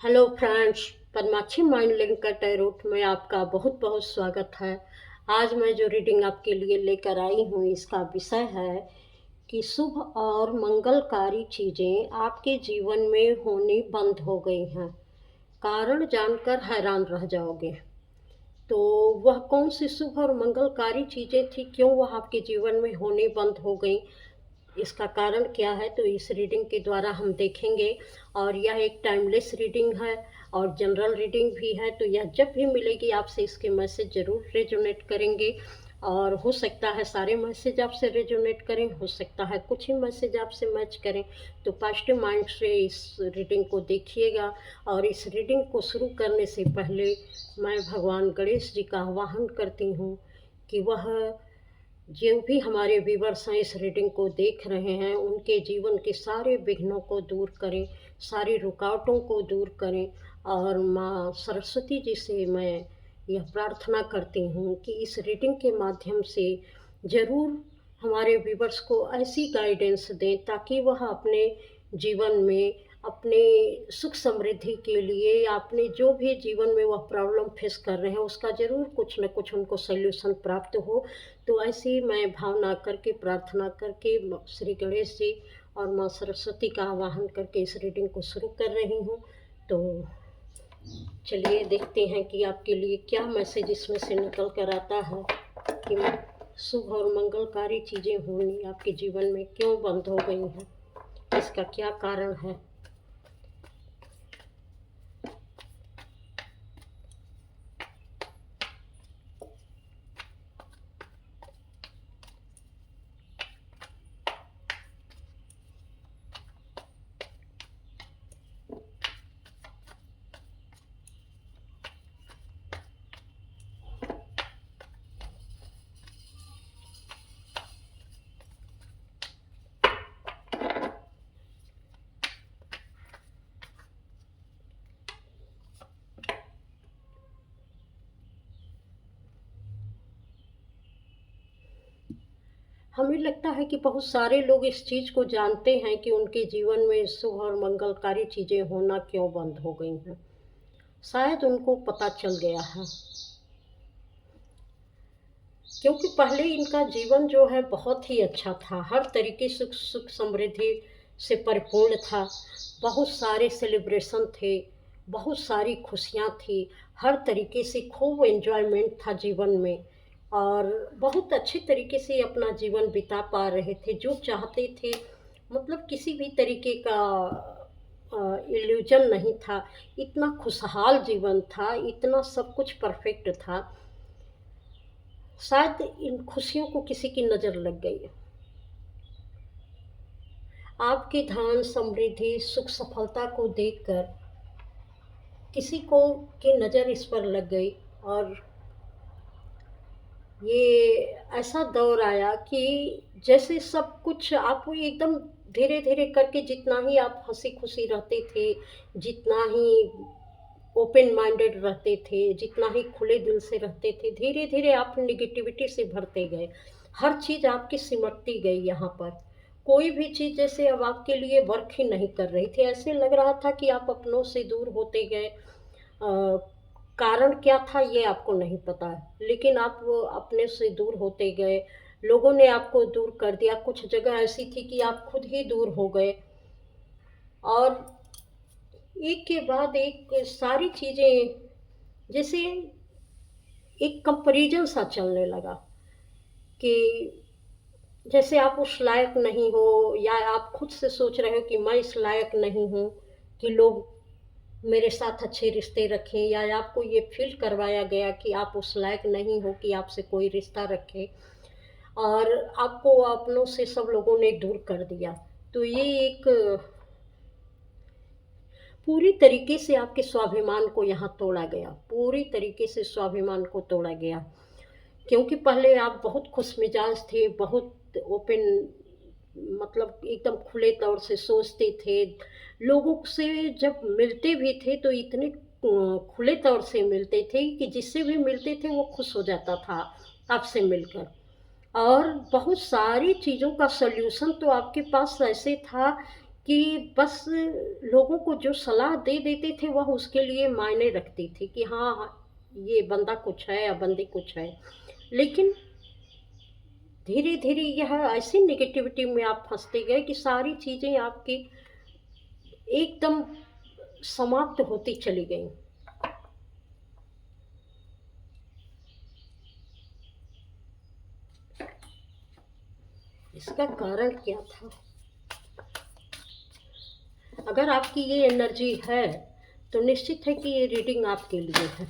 Hello friends, Padmakshi mind linker tarot में आपका बहुत बहुत स्वागत है। आज मैं जो रीडिंग आपके लिए लेकर आई हूँ इसका विषय है कि शुभ और मंगलकारी चीज़ें आपके जीवन में होनी बंद हो गई हैं। कारण जानकर हैरान रह जाओगे। तो वह कौन सी शुभ और मंगलकारी चीज़ें थी, क्यों वह आपके जीवन में होनी बंद हो गई, इसका कारण क्या है, तो इस रीडिंग के द्वारा हम देखेंगे। और यह एक टाइमलेस रीडिंग है और जनरल रीडिंग भी है, तो यह जब भी मिलेगी आपसे इसके मैसेज ज़रूर रेजोनेट करेंगे। और हो सकता है सारे मैसेज आपसे रेजोनेट करें, हो सकता है कुछ ही मैसेज आपसे मैच करें। तो पॉजिटिव माइंड से इस रीडिंग को देखिएगा। और इस रीडिंग को शुरू करने से पहले मैं भगवान गणेश जी का आवाहन करती हूँ कि वह जो भी हमारे व्यूवर्स हैं इस रीडिंग को देख रहे हैं उनके जीवन के सारे विघ्नों को दूर करें, सारी रुकावटों को दूर करें। और माँ सरस्वती जी से मैं यह प्रार्थना करती हूँ कि इस रीडिंग के माध्यम से ज़रूर हमारे व्यूवर्स को ऐसी गाइडेंस दें ताकि वह अपने जीवन में अपने सुख समृद्धि के लिए या अपने जो भी जीवन में वह प्रॉब्लम फेस कर रहे हैं उसका ज़रूर कुछ न कुछ उनको सल्यूशन प्राप्त हो। तो ऐसी मैं भावना करके प्रार्थना करके श्री गणेश जी और माँ सरस्वती का आवाहन करके इस रीडिंग को शुरू कर रही हूँ। तो चलिए देखते हैं कि आपके लिए क्या मैसेज इसमें से निकल कर आता है कि शुभ और मंगलकारी चीज़ें होनी आपके जीवन में क्यों बंद हो गई हैं, इसका क्या कारण है। हमें लगता है कि बहुत सारे लोग इस चीज़ को जानते हैं कि उनके जीवन में शुभ और मंगलकारी चीज़ें होना क्यों बंद हो गई हैं। शायद उनको पता चल गया है, क्योंकि पहले इनका जीवन जो है बहुत ही अच्छा था, हर तरीके से सुख समृद्धि से परिपूर्ण था। बहुत सारे सेलिब्रेशन थे, बहुत सारी खुशियाँ थी, हर तरीके से खूब एंजॉयमेंट था जीवन में। और बहुत अच्छे तरीके से अपना जीवन बिता पा रहे थे, जो चाहते थे। मतलब किसी भी तरीके का इल्यूजन नहीं था, इतना खुशहाल जीवन था, इतना सब कुछ परफेक्ट था। शायद इन खुशियों को किसी की नज़र लग गई है। आपके धन समृद्धि सुख सफलता को देखकर किसी को की नज़र इस पर लग गई। और ये ऐसा दौर आया कि जैसे सब कुछ आप एकदम धीरे धीरे करके, जितना ही आप हंसी खुशी रहते थे, जितना ही ओपन माइंडेड रहते थे, जितना ही खुले दिल से रहते थे, धीरे धीरे आप निगेटिविटी से भरते गए। हर चीज़ आपकी सिमटती गई यहाँ पर। कोई भी चीज़ जैसे अब आपके लिए वर्क ही नहीं कर रही थी, ऐसे लग रहा था कि आप अपनों से दूर होते गए। कारण क्या था ये आपको नहीं पता है, लेकिन आप वो अपने से दूर होते गए। लोगों ने आपको दूर कर दिया, कुछ जगह ऐसी थी कि आप खुद ही दूर हो गए। और एक के बाद एक सारी चीज़ें जैसे एक कंपैरिजन सा चलने लगा कि जैसे आप उस लायक नहीं हो, या आप खुद से सोच रहे हो कि मैं इस लायक नहीं हूँ कि लोग मेरे साथ अच्छे रिश्ते रखें, या आपको ये फील करवाया गया कि आप उस लायक नहीं हो कि आपसे कोई रिश्ता रखे। और आपको अपनों से सब लोगों ने दूर कर दिया। तो ये एक पूरी तरीके से आपके स्वाभिमान को यहाँ तोड़ा गया, पूरी तरीके से स्वाभिमान को तोड़ा गया। क्योंकि पहले आप बहुत खुशमिजाज थे, बहुत ओपन, मतलब एकदम खुले तौर से सोचते थे। लोगों से जब मिलते भी थे तो इतने खुले तौर से मिलते थे कि जिससे भी मिलते थे वो खुश हो जाता था आपसे मिलकर। और बहुत सारी चीज़ों का सल्यूशन तो आपके पास ऐसे था कि बस लोगों को जो सलाह दे देते थे वह उसके लिए मायने रखती थी कि हाँ हाँ, ये बंदा कुछ है या बंदी कुछ है। लेकिन धीरे धीरे यह ऐसी नेगेटिविटी में आप फंसते गए कि सारी चीज़ें आपकी एकदम समाप्त होती चली गई। इसका कारण क्या था? अगर आपकी ये एनर्जी है तो निश्चित है कि ये रीडिंग आपके लिए है।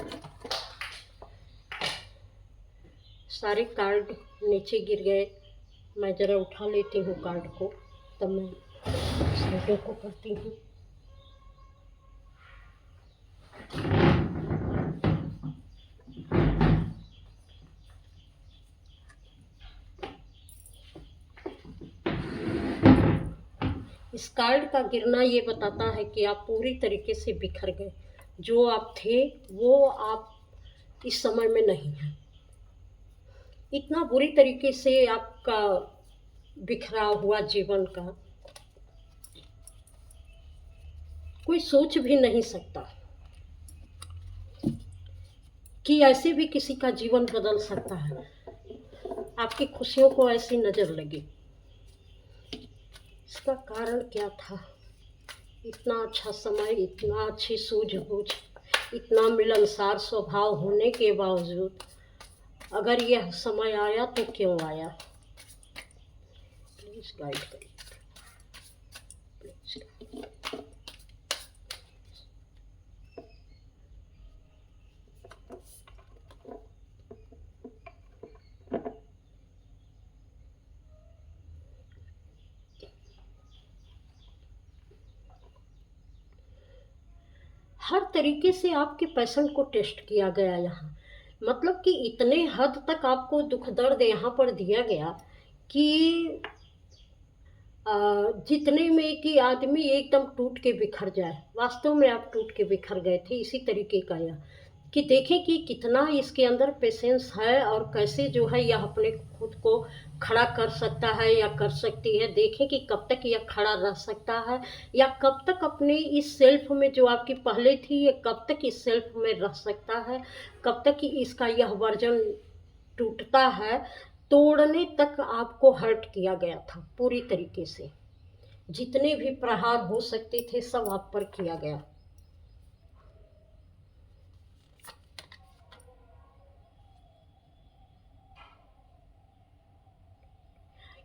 सारे कार्ड नीचे गिर गए, मैं ज़रा उठा लेती हूँ कार्ड को, तब मैं इस रीडिंग को करती हूँ। इस कार्ड का गिरना ये बताता है कि आप पूरी तरीके से बिखर गए। जो आप थे वो आप इस समय में नहीं हैं। इतना बुरी तरीके से आपका बिखरा हुआ जीवन का कोई सोच भी नहीं सकता कि ऐसे भी किसी का जीवन बदल सकता है। आपकी खुशियों को ऐसी नज़र लगी। इसका कारण क्या था? इतना अच्छा समय, इतना अच्छी सूझबूझ, इतना मिलनसार स्वभाव होने के बावजूद अगर यह समय आया तो क्यों आया? प्लीज गाइड करिए, प्लीज। हर तरीके से आपके पैशन को टेस्ट किया गया यहाँ। मतलब कि इतने हद तक आपको दुख दर्द यहाँ पर दिया गया कि जितने में कि आदमी एकदम टूट के बिखर जाए। वास्तव में आप टूट के बिखर गए थे। इसी तरीके का यह कि देखें कि कितना इसके अंदर पेशेंस है और कैसे जो है यह अपने खुद को खड़ा कर सकता है या कर सकती है। देखें कि कब तक यह खड़ा रह सकता है या कब तक अपने इस सेल्फ में जो आपकी पहले थी ये कब तक इस सेल्फ में रह सकता है, कब तक कि इसका यह वर्जन टूटता है। तोड़ने तक आपको हर्ट किया गया था पूरी तरीके से। जितने भी प्रहार हो सकते थे सब आप पर किया गया।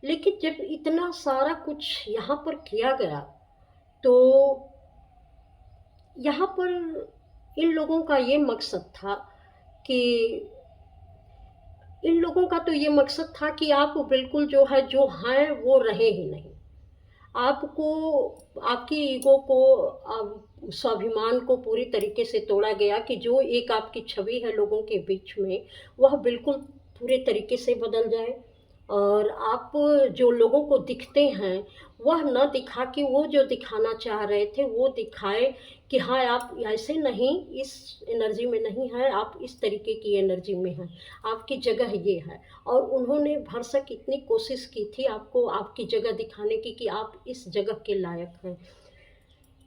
लेकिन जब इतना सारा कुछ यहाँ पर किया गया तो यहाँ पर इन लोगों का ये मकसद था कि इन लोगों का तो ये मकसद था कि आप बिल्कुल जो है जो हैं वो रहे ही नहीं। आपको आपकी ईगो को स्वाभिमान को पूरी तरीके से तोड़ा गया कि जो एक आपकी छवि है लोगों के बीच में वह बिल्कुल पूरे तरीके से बदल जाए। और आप जो लोगों को दिखते हैं वह न दिखा कि वो जो दिखाना चाह रहे थे वो दिखाए कि हाँ आप ऐसे नहीं, इस एनर्जी में नहीं है, आप इस तरीके की एनर्जी में हैं, आपकी जगह ये है। और उन्होंने भरसक इतनी कोशिश की थी आपको आपकी जगह दिखाने की कि आप इस जगह के लायक हैं।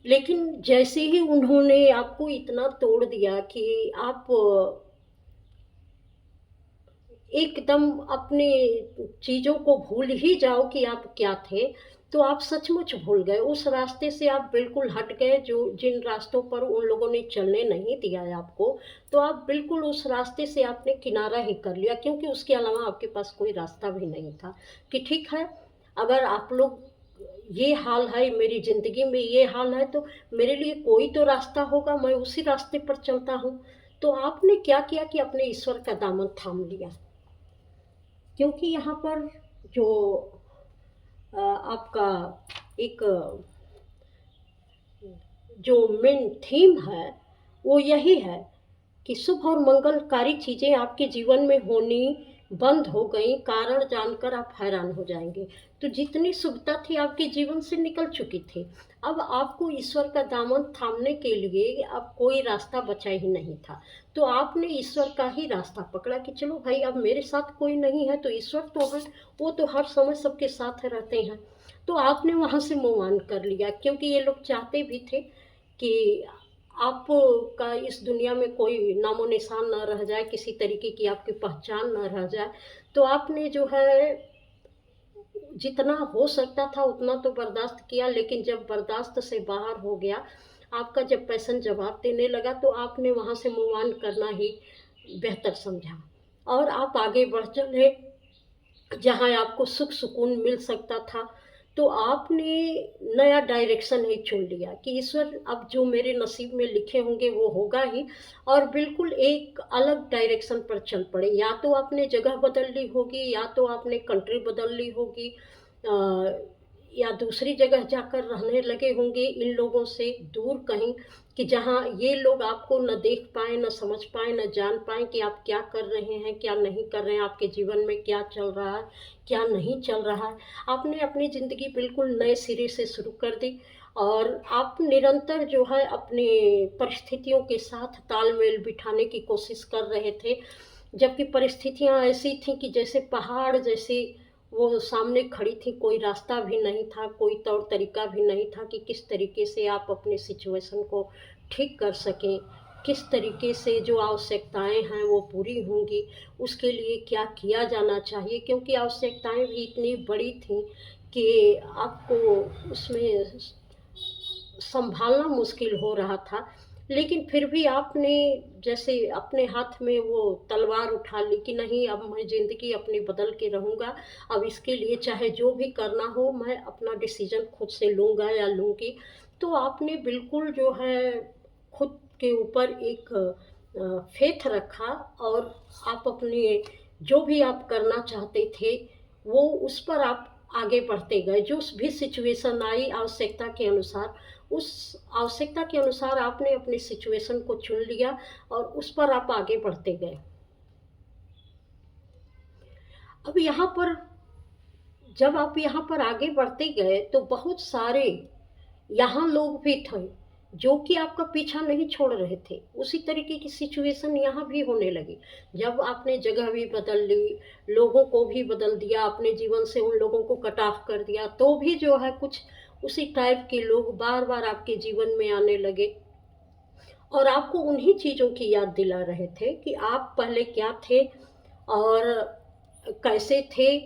लेकिन जैसे ही उन्होंने आपको इतना तोड़ दिया कि आप एकदम अपने चीज़ों को भूल ही जाओ कि आप क्या थे, तो आप सचमुच भूल गए। उस रास्ते से आप बिल्कुल हट गए जो जिन रास्तों पर उन लोगों ने चलने नहीं दिया है आपको। तो आप बिल्कुल उस रास्ते से आपने किनारा ही कर लिया क्योंकि उसके अलावा आपके पास कोई रास्ता भी नहीं था कि ठीक है, अगर आप लोग ये हाल है, मेरी ज़िंदगी में ये हाल है तो मेरे लिए कोई तो रास्ता होगा, मैं उसी रास्ते पर चलता हूँ। तो आपने क्या किया कि अपने ईश्वर का दामन थाम लिया। क्योंकि यहाँ पर जो आपका एक जो मेन थीम है वो यही है कि शुभ और मंगलकारी चीज़ें आपके जीवन में होनी बंद हो गई। कारण जानकर आप हैरान हो जाएंगे। तो जितनी शुभता थी आपके जीवन से निकल चुकी थी। अब आपको ईश्वर का दामन थामने के लिए अब कोई रास्ता बचा ही नहीं था। तो आपने ईश्वर का ही रास्ता पकड़ा कि चलो भाई अब मेरे साथ कोई नहीं है तो ईश्वर तो है, वो तो हर समय सबके साथ रहते हैं। तो आपने वहाँ से मूव ऑन कर लिया, क्योंकि ये लोग चाहते भी थे कि आपका इस दुनिया में कोई नामो निशान ना रह जाए, किसी तरीके की आपकी पहचान ना रह जाए। तो आपने जो है जितना हो सकता था उतना तो बर्दाश्त किया, लेकिन जब बर्दाश्त से बाहर हो गया, आपका जब पैशन जवाब देने लगा, तो आपने वहाँ से मूव ऑन करना ही बेहतर समझा और आप आगे बढ़ चले जहाँ आपको सुख सुकून मिल सकता था। तो आपने नया डायरेक्शन ही चुन लिया कि ईश्वर अब जो मेरे नसीब में लिखे होंगे वो होगा ही, और बिल्कुल एक अलग डायरेक्शन पर चल पड़े। या तो आपने जगह बदल ली होगी, या तो आपने कंट्री बदल ली होगी, या दूसरी जगह जाकर रहने लगे होंगे इन लोगों से दूर कहीं, कि जहाँ ये लोग आपको न देख पाएँ, न समझ पाएँ, न जान पाएँ कि आप क्या कर रहे हैं, क्या नहीं कर रहे हैं, आपके जीवन में क्या चल रहा है, क्या नहीं चल रहा है। आपने अपनी ज़िंदगी बिल्कुल नए सिरे से शुरू कर दी, और आप निरंतर जो है अपनी परिस्थितियों के साथ तालमेल बिठाने की कोशिश कर रहे थे, जबकि परिस्थितियाँ ऐसी थीं कि जैसे पहाड़ जैसे वो सामने खड़ी थी, कोई रास्ता भी नहीं था, कोई तौर तरीका भी नहीं था कि किस तरीके से आप अपनी सिचुएशन को ठीक कर सकें, किस तरीके से जो आवश्यकताएं हैं वो पूरी होंगी, उसके लिए क्या किया जाना चाहिए, क्योंकि आवश्यकताएं भी इतनी बड़ी थीं कि आपको उसमें संभालना मुश्किल हो रहा था। लेकिन फिर भी आपने जैसे अपने हाथ में वो तलवार उठा ली कि नहीं, अब मैं ज़िंदगी अपनी बदल के रहूँगा, अब इसके लिए चाहे जो भी करना हो मैं अपना डिसीज़न खुद से लूँगा या लूँगी। तो आपने बिल्कुल जो है खुद के ऊपर एक फ़ेथ रखा, और आप अपने जो भी आप करना चाहते थे, वो उस पर आप आगे बढ़ते गए। जो भी सिचुएशन आई आवश्यकता के अनुसार, उस आवश्यकता के अनुसार आपने अपनी सिचुएशन को चुन लिया और उस पर आप आगे बढ़ते गए। अब यहाँ पर जब आप यहाँ पर आगे बढ़ते गए, तो बहुत सारे यहाँ लोग भी थे जो कि आपका पीछा नहीं छोड़ रहे थे। उसी तरीके की सिचुएशन यहाँ भी होने लगी। जब आपने जगह भी बदल ली, लोगों को भी बदल दिया, अपने जीवन से उन लोगों को कट ऑफ कर दिया, तो भी जो है कुछ उसी टाइप के लोग बार बार आपके जीवन में आने लगे, और आपको उन्हीं चीज़ों की याद दिला रहे थे कि आप पहले क्या थे और कैसे थे,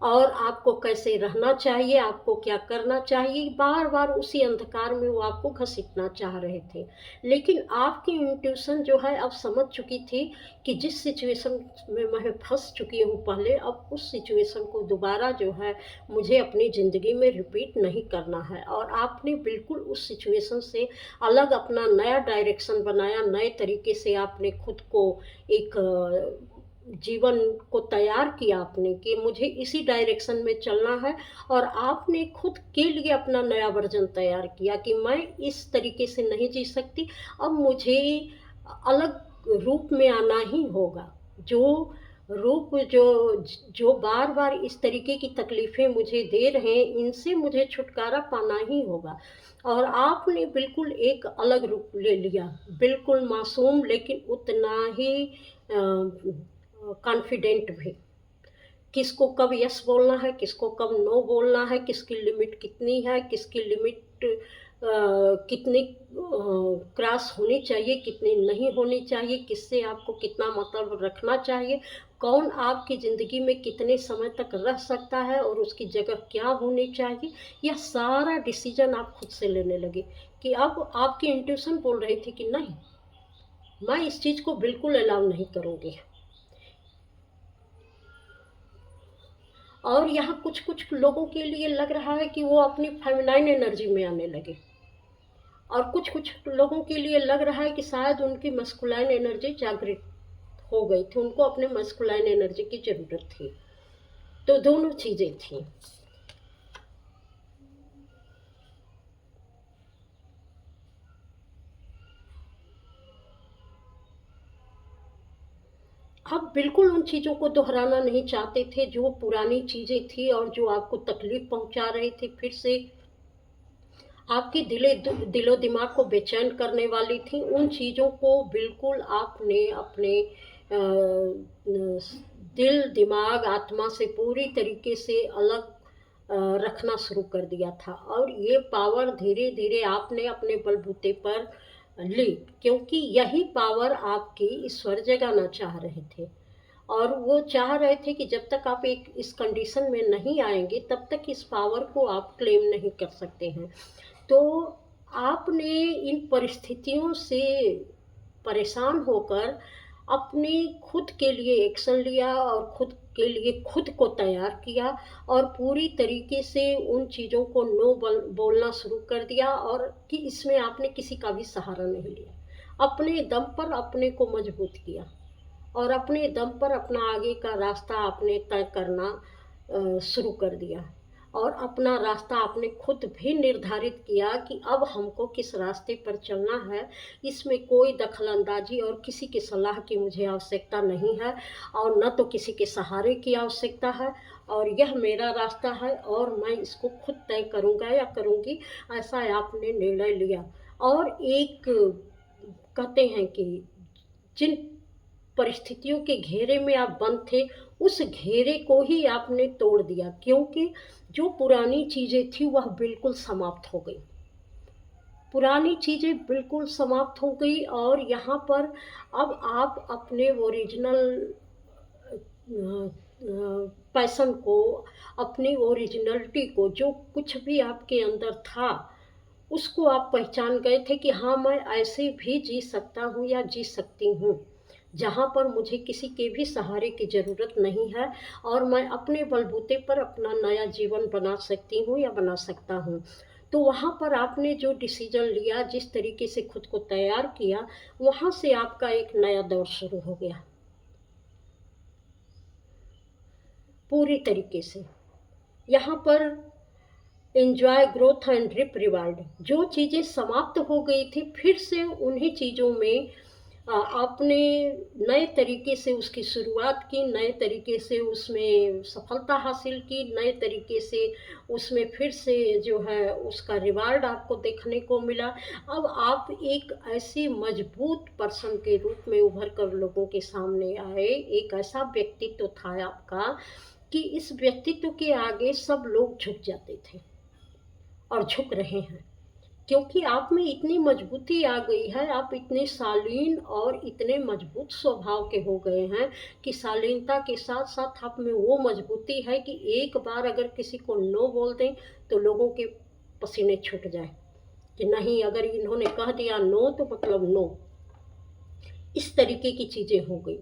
और आपको कैसे रहना चाहिए, आपको क्या करना चाहिए। बार बार उसी अंधकार में वो आपको घसीटना चाह रहे थे। लेकिन आपकी इंट्यूशन जो है अब समझ चुकी थी कि जिस सिचुएशन में मैं फंस चुकी हूँ पहले, अब उस सिचुएशन को दोबारा जो है मुझे अपनी ज़िंदगी में रिपीट नहीं करना है। और आपने बिल्कुल उस सिचुएशन से अलग अपना नया डायरेक्शन बनाया, नए तरीके से आपने खुद को एक जीवन को तैयार किया आपने कि मुझे इसी डायरेक्शन में चलना है। और आपने खुद के लिए अपना नया वर्जन तैयार किया कि मैं इस तरीके से नहीं जी सकती, अब मुझे अलग रूप में आना ही होगा। जो रूप जो जो बार बार इस तरीके की तकलीफ़ें मुझे दे रहे हैं, इनसे मुझे छुटकारा पाना ही होगा। और आपने बिल्कुल एक अलग रूप ले लिया, बिल्कुल मासूम लेकिन उतना ही कॉन्फिडेंट भी। किसको कब यस बोलना है, किसको कब नो बोलना है, किसकी लिमिट कितनी है, किसकी लिमिट कितनी क्रॉस होनी चाहिए, कितनी नहीं होनी चाहिए, किससे आपको कितना मतलब रखना चाहिए, कौन आपकी ज़िंदगी में कितने समय तक रह सकता है और उसकी जगह क्या होनी चाहिए, यह सारा डिसीजन आप खुद से लेने लगे। कि अब आपकी इंट्यूशन बोल रही थी कि नहीं, मैं इस चीज़ को बिल्कुल अलाउ नहीं करूँगी। और यहाँ कुछ कुछ लोगों के लिए लग रहा है कि वो अपनी फेमिनाइन एनर्जी में आने लगे, और कुछ कुछ लोगों के लिए लग रहा है कि शायद उनकी मस्कुलाइन एनर्जी जागृत हो गई थी, उनको अपने मस्कुलाइन एनर्जी की ज़रूरत थी। तो दोनों चीज़ें थी। आप बिल्कुल उन चीज़ों को दोहराना नहीं चाहते थे जो पुरानी चीज़ें थी और जो आपको तकलीफ़ पहुंचा रही थी, फिर से आपके दिलो दिमाग को बेचैन करने वाली थी। उन चीज़ों को बिल्कुल आपने अपने दिल दिमाग आत्मा से पूरी तरीके से अलग रखना शुरू कर दिया था और ये पावर धीरे धीरे आपने अपने बलबूते पर ली, क्योंकि यही पावर आपकी ईश्वर जगाना चाह रहे थे। और वो चाह रहे थे कि जब तक आप एक इस कंडीशन में नहीं आएंगे तब तक इस पावर को आप क्लेम नहीं कर सकते हैं। तो आपने इन परिस्थितियों से परेशान होकर अपने खुद के लिए एक्शन लिया और खुद के लिए खुद को तैयार किया और पूरी तरीके से उन चीज़ों को नो बोलना शुरू कर दिया, और कि इसमें आपने किसी का भी सहारा नहीं लिया। अपने दम पर अपने को मजबूत किया और अपने दम पर अपना आगे का रास्ता आपने तय करना शुरू कर दिया और अपना रास्ता आपने खुद भी निर्धारित किया कि अब हमको किस रास्ते पर चलना है। इसमें कोई दखलंदाजी और किसी की सलाह की मुझे आवश्यकता नहीं है और न तो किसी के सहारे की आवश्यकता है, और यह मेरा रास्ता है और मैं इसको खुद तय करूँगा या करूँगी, ऐसा आपने निर्णय लिया। और एक कहते हैं कि जिन परिस्थितियों के घेरे में आप बंद थे, उस घेरे को ही आपने तोड़ दिया, क्योंकि जो पुरानी चीज़ें थी वह बिल्कुल समाप्त हो गई। पुरानी चीज़ें बिल्कुल समाप्त हो गई और यहाँ पर अब आप अपने ओरिजिनल पैशन को, अपनी ओरिजिनलिटी को, जो कुछ भी आपके अंदर था उसको आप पहचान गए थे कि हाँ, मैं ऐसे भी जी सकता हूँ या जी सकती हूँ, जहाँ पर मुझे किसी के भी सहारे की ज़रूरत नहीं है और मैं अपने बलबूते पर अपना नया जीवन बना सकती हूँ या बना सकता हूँ। तो वहाँ पर आपने जो डिसीजन लिया, जिस तरीके से खुद को तैयार किया, वहाँ से आपका एक नया दौर शुरू हो गया पूरी तरीके से। यहाँ पर enjoy growth and reap reward, जो चीज़ें समाप्त हो गई थी फिर से उन्हीं चीज़ों में आपने नए तरीके से उसकी शुरुआत की, नए तरीके से उसमें सफलता हासिल की, नए तरीके से उसमें फिर से जो है उसका रिवार्ड आपको देखने को मिला। अब आप एक ऐसे मजबूत पर्सन के रूप में उभर कर लोगों के सामने आए। एक ऐसा व्यक्तित्व था आपका कि इस व्यक्तित्व के आगे सब लोग झुक जाते थे और झुक रहे हैं, क्योंकि आप में इतनी मजबूती आ गई है। आप इतने शालीन और इतने मजबूत स्वभाव के हो गए हैं कि शालीनता के साथ साथ आप में वो मजबूती है कि एक बार अगर किसी को नो बोल दें तो लोगों के पसीने छूट जाए कि नहीं, अगर इन्होंने कह दिया नो तो मतलब नो। इस तरीके की चीज़ें हो गई।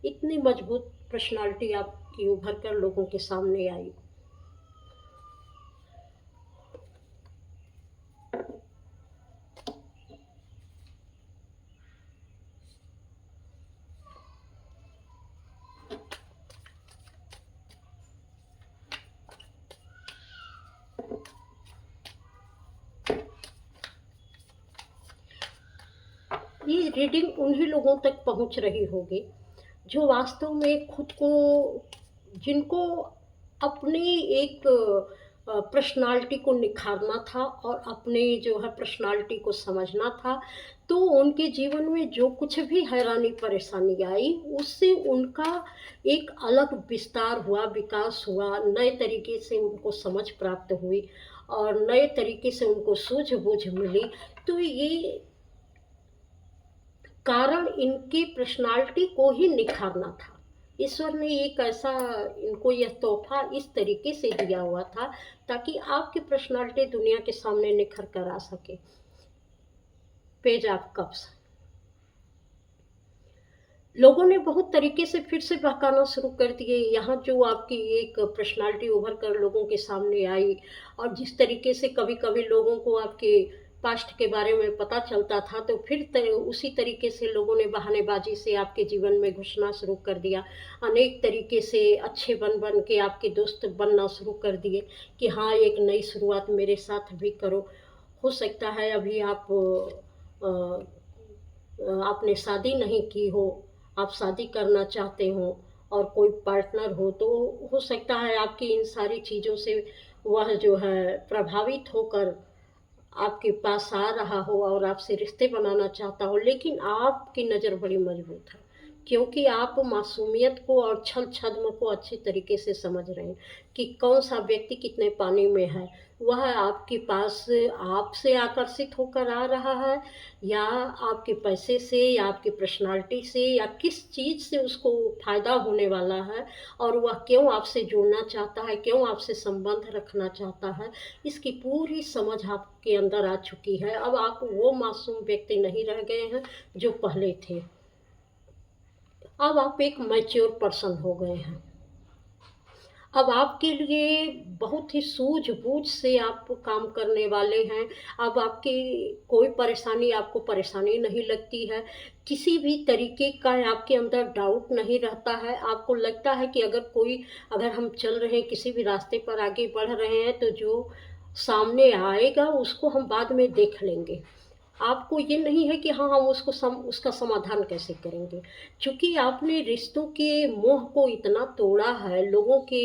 इतनी मजबूत पर्सनालिटी आपकी उभर कर लोगों के सामने आई। ये रीडिंग उन्हीं लोगों तक पहुंच रही होगी जो वास्तव में खुद को, जिनको अपनी एक पर्सनालिटी को निखारना था और अपने जो है पर्सनालिटी को समझना था। तो उनके जीवन में जो कुछ भी हैरानी परेशानी आई, उससे उनका एक अलग विस्तार हुआ, विकास हुआ, नए तरीके से उनको समझ प्राप्त हुई और नए तरीके से उनको सूझबूझ मिली। तो ये कारण इनकी पर्सनालिटी को ही निखारना था। ईश्वर ने एक ऐसा इनको यह तोहफा इस तरीके से दिया हुआ था ताकि आपकी पर्सनालिटी दुनिया के सामने निखर कर आ सके। Page of cups. लोगों ने बहुत तरीके से फिर से बहकाना शुरू कर दिए। यहाँ जो आपकी एक पर्सनालिटी उभर कर लोगों के सामने आई और जिस तरीके से कभी कभी लोगों को आपके पास्ट के बारे में पता चलता था, तो फिर उसी तरीके से लोगों ने बहानेबाजी से आपके जीवन में घुसना शुरू कर दिया। अनेक तरीके से अच्छे बन बन के आपके दोस्त बनना शुरू कर दिए कि हाँ, एक नई शुरुआत मेरे साथ भी करो। हो सकता है अभी आपने शादी नहीं की हो, आप शादी करना चाहते हो और कोई पार्टनर हो, तो हो सकता है आपकी इन सारी चीज़ों से वह जो है प्रभावित होकर आपके पास आ रहा हो और आपसे रिश्ते बनाना चाहता हो, लेकिन आपकी नज़र बड़ी मजबूत है। क्योंकि आप मासूमियत को और छल छद्म को अच्छी तरीके से समझ रहे हैं कि कौन सा व्यक्ति कितने पानी में है। वह आपके पास आपसे आकर्षित होकर आ रहा है, या आपके पैसे से, या आपकी पर्सनालिटी से, या किस चीज़ से उसको फ़ायदा होने वाला है, और वह क्यों आपसे जुड़ना चाहता है, क्यों आपसे संबंध रखना चाहता है। इसकी पूरी समझ आपके अंदर आ चुकी है। अब आप वो मासूम व्यक्ति नहीं रह गए हैं जो पहले थे। अब आप एक मैच्योर पर्सन हो गए हैं। अब आपके लिए बहुत ही सूझबूझ से आप काम करने वाले हैं। अब आपकी कोई परेशानी आपको परेशानी नहीं लगती है। किसी भी तरीके का आपके अंदर डाउट नहीं रहता है। आपको लगता है कि अगर हम चल रहे हैं, किसी भी रास्ते पर आगे बढ़ रहे हैं, तो जो सामने आएगा उसको हम बाद में देख लेंगे। आपको ये नहीं है कि हाँ, हम उसका समाधान कैसे करेंगे। चूँकि आपने रिश्तों के मोह को इतना तोड़ा है, लोगों के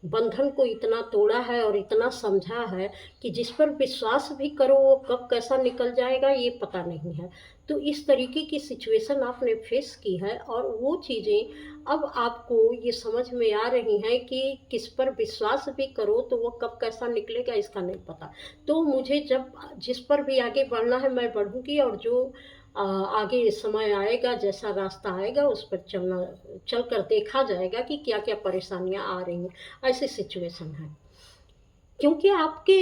बंधन को इतना तोड़ा है और इतना समझा है कि जिस पर विश्वास भी करो वो कब कैसा निकल जाएगा ये पता नहीं है। तो इस तरीके की सिचुएशन आपने फेस की है, और वो चीज़ें अब आपको ये समझ में आ रही हैं कि किस पर विश्वास भी करो तो वो कब कैसा निकलेगा इसका नहीं पता। तो मुझे जब जिस पर भी आगे बढ़ना है मैं बढ़ूँगी, और जो आगे समय आएगा, जैसा रास्ता आएगा उस पर चल कर देखा जाएगा कि क्या-क्या परेशानियाँ आ रही हैं। ऐसी सिचुएशन है। क्योंकि आपके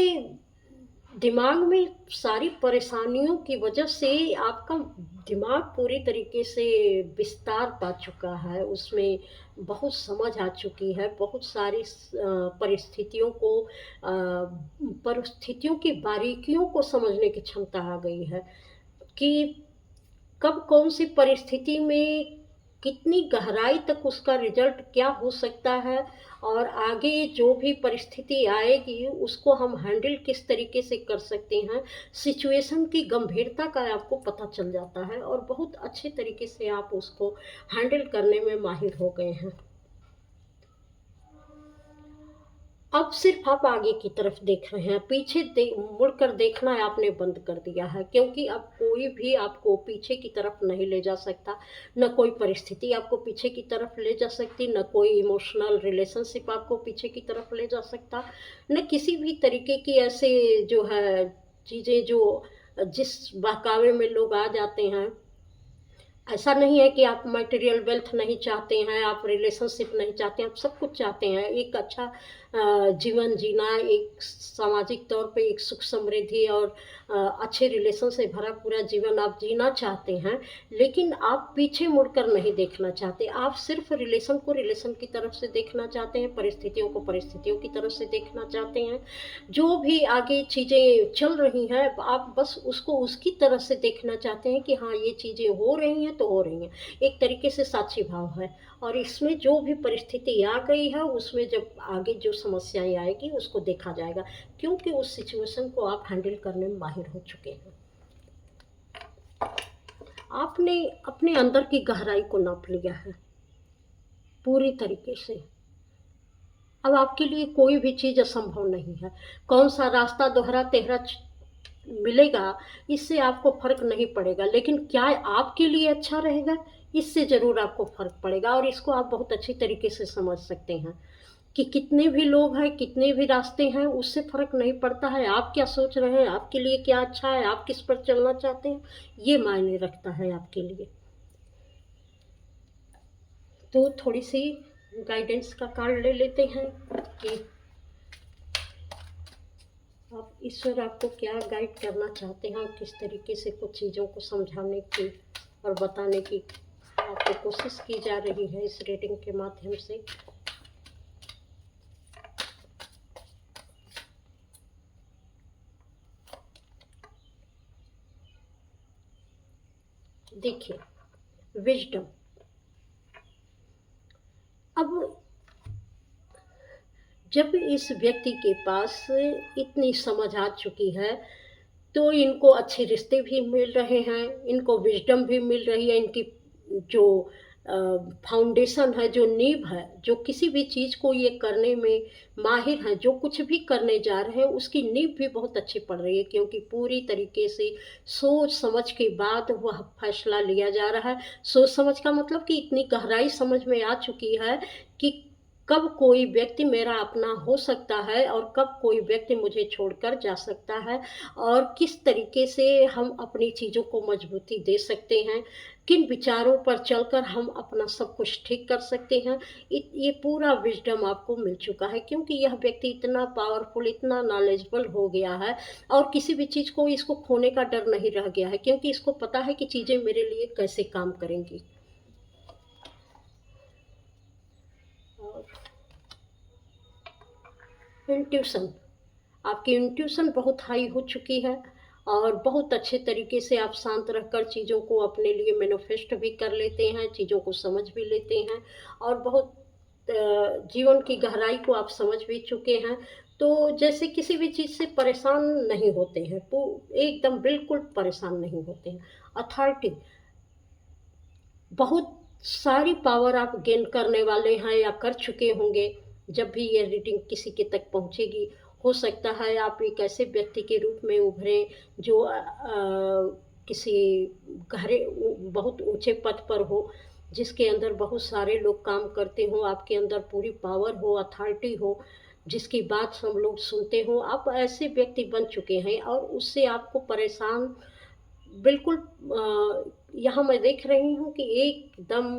दिमाग में सारी परेशानियों की वजह से आपका दिमाग पूरी तरीके से विस्तार पा चुका है, उसमें बहुत समझ आ चुकी है, बहुत सारी परिस्थितियों की बारीकियों को समझने की क्षमता आ गई है कि कब कौन सी परिस्थिति में कितनी गहराई तक उसका रिजल्ट क्या हो सकता है, और आगे जो भी परिस्थिति आएगी उसको हम हैंडल किस तरीके से कर सकते हैं। सिचुएशन की गंभीरता का आपको पता चल जाता है, और बहुत अच्छे तरीके से आप उसको हैंडल करने में माहिर हो गए हैं। अब सिर्फ आप आगे की तरफ देख रहे हैं, मुड़कर देखना आपने बंद कर दिया है, क्योंकि अब कोई भी आपको पीछे की तरफ नहीं ले जा सकता। न कोई परिस्थिति आपको पीछे की तरफ ले जा सकती, न कोई इमोशनल रिलेशनशिप आपको पीछे की तरफ ले जा सकता, न किसी भी तरीके की ऐसे जो है चीज़ें जो जिस बहकावे में लोग आ जाते हैं। ऐसा नहीं है कि आप मटेरियल वेल्थ नहीं चाहते हैं, आप रिलेशनशिप नहीं चाहते हैं, आप सब कुछ चाहते हैं। एक अच्छा जीवन जीना, एक सामाजिक तौर पे एक सुख समृद्धि और अच्छे रिलेशन से भरा पूरा जीवन आप जीना चाहते हैं। लेकिन आप पीछे मुड़कर नहीं देखना चाहते। आप सिर्फ़ रिलेशन को रिलेशन की तरफ से देखना चाहते हैं, परिस्थितियों को परिस्थितियों की तरफ से देखना चाहते हैं। जो भी आगे चीज़ें चल रही हैं, आप बस उसको उसकी तरफ से देखना चाहते हैं कि हाँ, ये चीज़ें हो रही हैं तो हो रही हैं। एक तरीके से साक्षी भाव है, और इसमें जो भी परिस्थिति आ गई है उसमें जब आगे जो समस्याएँ आएगी उसको देखा जाएगा, क्योंकि उस सिचुएशन को आप हैंडल करने में माहिर हो चुके हैं। आपने अपने अंदर की गहराई को नाप लिया है पूरी तरीके से। अब आपके लिए कोई भी चीज़ असंभव नहीं है। कौन-सा रास्ता दोहरा-तिहरा मिलेगा, इससे आपको फ़र्क नहीं पड़ेगा, लेकिन क्या आपके लिए अच्छा रहेगा, इससे ज़रूर आपको फ़र्क पड़ेगा, और इसको आप बहुत अच्छी तरीके से समझ सकते हैं कि कितने भी लोग हैं, कितने भी रास्ते हैं, उससे फ़र्क नहीं पड़ता है। आप क्या सोच रहे हैं, आपके लिए क्या अच्छा है, आप किस पर चलना चाहते हैं, ये मायने रखता है आपके लिए। तो थोड़ी-सी गाइडेंस का कार्ड ले लेते हैं कि आप ईश्वर आपको क्या गाइड करना चाहते हैं, किस तरीके से कुछ चीज़ों को समझाने की और बताने की आपको कोशिश की जा रही है इस रीडिंग के माध्यम से। देखिए, विज़डम। अब जब इस व्यक्ति के पास इतनी समझ आ चुकी है, तो इनको अच्छे रिश्ते भी मिल रहे हैं, इनको विज़डम भी मिल रही है, इनकी जो फाउंडेशन है, जो नींव है, जो किसी भी चीज़ को ये करने में माहिर हैं, जो कुछ भी करने जा रहे हैं उसकी नींव भी बहुत अच्छी पड़ रही है, क्योंकि पूरी तरीके से सोच समझ के बाद वह फैसला लिया जा रहा है। सोच समझ का मतलब कि इतनी गहराई समझ में आ चुकी है कि कब कोई व्यक्ति मेरा अपना हो सकता है और कब कोई व्यक्ति मुझे छोड़कर जा सकता है, और किस तरीके से हम अपनी चीज़ों को मजबूती दे सकते हैं, किन विचारों पर चलकर हम अपना सब कुछ ठीक कर सकते हैं। ये पूरा विज़डम आपको मिल चुका है, क्योंकि यह व्यक्ति इतना पावरफुल, इतना नॉलेजेबल हो गया है, और किसी भी चीज़ को इसको खोने का डर नहीं रह गया है, क्योंकि इसको पता है कि चीज़ें मेरे लिए कैसे काम करेंगी। और इंट्यूशन, आपकी इंट्यूशन बहुत हाई हो चुकी है, और बहुत अच्छे तरीके से आप शांत रहकर चीज़ों को अपने लिए मैनिफेस्ट भी कर लेते हैं, चीज़ों को समझ भी लेते हैं, और बहुत जीवन की गहराई को आप समझ भी चुके हैं। तो जैसे किसी भी चीज़ से परेशान नहीं होते हैं, एकदम बिल्कुल परेशान नहीं होते हैं। अथॉरिटी, बहुत सारी पावर आप गेन करने वाले हैं या कर चुके होंगे। जब भी ये रीडिंग किसी के तक पहुंचेगी, हो सकता है आप एक ऐसे व्यक्ति के रूप में उभरें जो किसी बहुत ऊंचे पद पर हो, जिसके अंदर बहुत सारे लोग काम करते हों, आपके अंदर पूरी पावर हो, अथॉरिटी हो, जिसकी बात सब लोग सुनते हों। आप ऐसे व्यक्ति बन चुके हैं, और उससे आपको परेशान बिल्कुल यहाँ मैं देख रही हूँ कि एकदम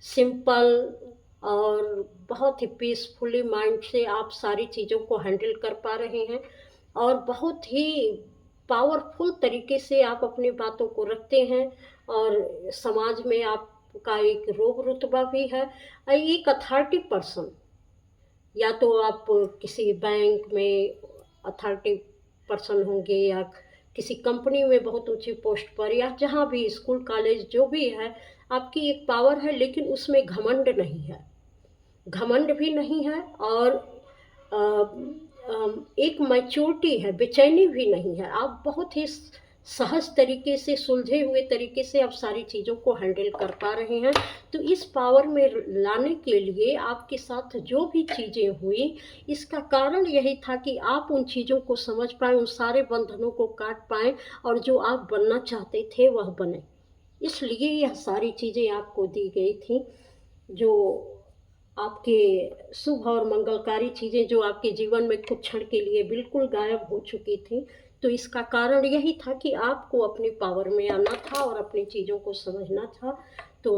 सिंपल और बहुत ही पीसफुली माइंड से आप सारी चीज़ों को हैंडल कर पा रहे हैं, और बहुत ही पावरफुल तरीके से आप अपनी बातों को रखते हैं, और समाज में आपका एक रोब रुतबा भी है। एक अथॉरिटी पर्सन, या तो आप किसी बैंक में अथॉरिटी पर्सन होंगे, या किसी कंपनी में बहुत ऊंची पोस्ट पर, या जहाँ भी स्कूल कॉलेज जो भी है, आपकी एक पावर है, लेकिन उसमें घमंड नहीं है, घमंड भी नहीं है, और अ, एक मैच्योरिटी है, बेचैनी भी नहीं है। आप बहुत ही सहज तरीके से, सुलझे हुए तरीके से आप सारी चीज़ों को हैंडल कर पा रहे हैं। तो इस पावर में लाने के लिए आपके साथ जो भी चीज़ें हुई, इसका कारण यही था कि आप उन चीज़ों को समझ पाएँ, उन सारे बंधनों को काट पाएँ, और जो आप बनना चाहते थे वह बने। इसलिए यह सारी चीज़ें आपको दी गई थी, जो आपके शुभ और मंगलकारी चीज़ें जो आपके जीवन में कुछ क्षण के लिए बिल्कुल गायब हो चुकी थी। तो इसका कारण यही था कि आपको अपनी पावर में आना था और अपनी चीज़ों को समझना था। तो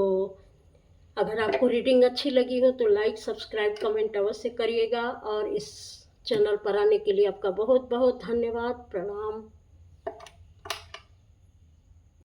अगर आपको रीडिंग अच्छी लगी हो तो लाइक, सब्सक्राइब, कमेंट अवश्य करिएगा, और इस चैनल पर आने के लिए आपका बहुत बहुत धन्यवाद। प्रणाम।